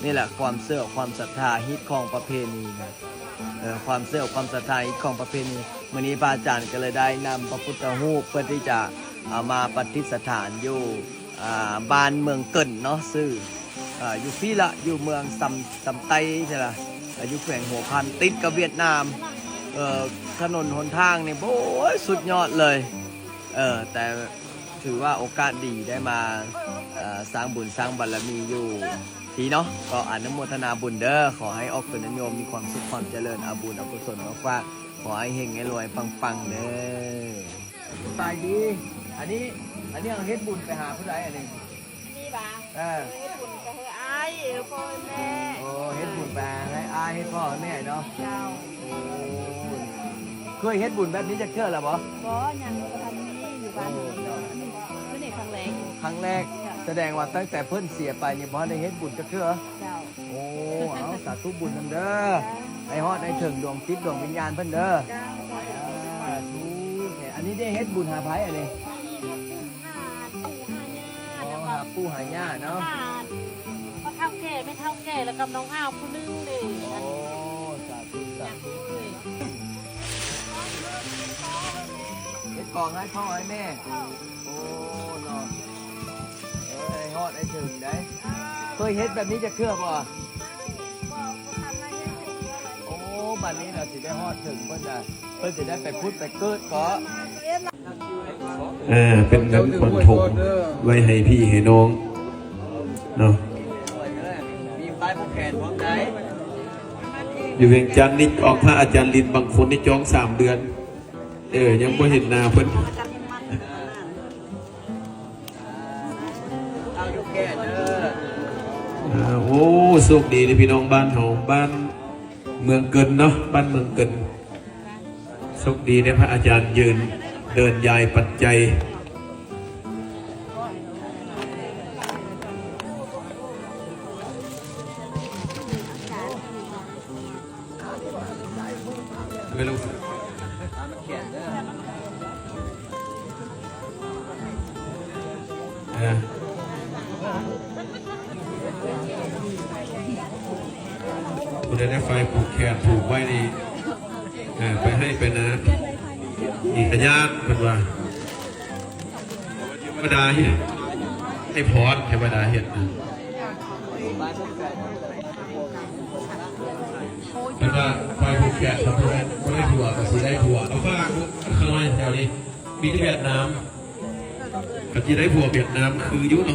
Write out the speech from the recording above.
นี่แหละความเชื่อความศรัทธาฮิตของประเพณีนะความเชื่อความศรัทธาฮิตของประเพณีมื้อนี้พระอาจารย์ก็เลยได้นำพระพุทธรูปเพื่อที่จะเอามาประดิษฐานอยู่บ้านเมืองเกินเนาะซื่ออยู่พี่ละอยู่เมืองซำไต้ใช่ล่ะอยู่แขวงหัวพันติดกับเวียดนามถนนหนทางนี่โอ้ยสุดยอดเลยแต่ถือว่าโอกาสดีได้มาสร้างบุญสร้างบารมีอยู่ทีเนาะก็อนุโมทนาบุญเด้อขอให้ออกเป็นนิยมมีความสุขความเจริญอาบุญอากุศลมากว่าขอให้เฮงให้รวยปังๆเด้อตายดีอันนี้เอาเฮ็ดบุญไปหาผู้ใดอันนี้นี่บ้าเฮ็ดบุญไปให้อ้ายพ่อแม่โอ้เฮ็ดบุญไปให้อ้ายให้พ่อแม่เนาะเจ้าเคยเฮ็ดบุญแบบนี้จะเชื่อหรอบ่ยังทำนี่อยู่บ้านเพื่อนในครั้งแรกครั้งแรกแสดงว่าตั้งแต่เพิ่นเสียไปนี่บ่ได้เฮ็ดบุญจะเชื่อเจ้าโอ้เอาสาธุบุญนำเด้อให้ฮอดให้ถึงดวงจิตดวงวิญญาณเพิ่นเด้อสาธุอันนี้ได้เฮ็ดบุญหาไผอันนี้หาปู่หาย่าเนาะก็เท่าแก่ไม่เท่าแก่แล้วกับน้องอ้าวผู้นึงนี่โอ้สาธุสาธุเฮ็ดกองให้พ่อให้แม่โอ้เนาะให้ฮอดให้ถึงได้เคยเฮ็ดแบบนี้จะเชื่อบ่โอ้บัดนี้เราสิได้ฮอดถึงเพิ่นสิได้ไปพุทธไปเกิดก็เป็นเงินขนถุงไว้ให้พี่ให้น้องเนาะมีป้ายผูกแขนพร้อมได้อยู่เวียงจันทร์นี่ออกพระอาจารย์ลินบางคนนี่จอง3 เดือนยังไม่เห็นหน้าเพิ่นเอาอยู่แก่เด้อโอ้โชคดีเลยพี่น้องบ้านเฮาบ้านเมืองเกินเนาะบ้านเมืองเกินโชคดีได้พระอาจารย์ยืนเดินยายปัจจัยไม่รู้คุณได้ไฟผูกแขนผูกไว้นี่ไปให้ไปนะอีกญาติเป็นว่าเทวดาเห็นให้พรเทวดาเห็นเป็นว่าไฟผูกแขนทำให้ไม่ได้ถั่วแต่สีได้ถั่วเอาฝรั่งข้างในแถวนี้มีที่เวียดนามกับที่ได้ถั่วเวียดนามคือยุ่ง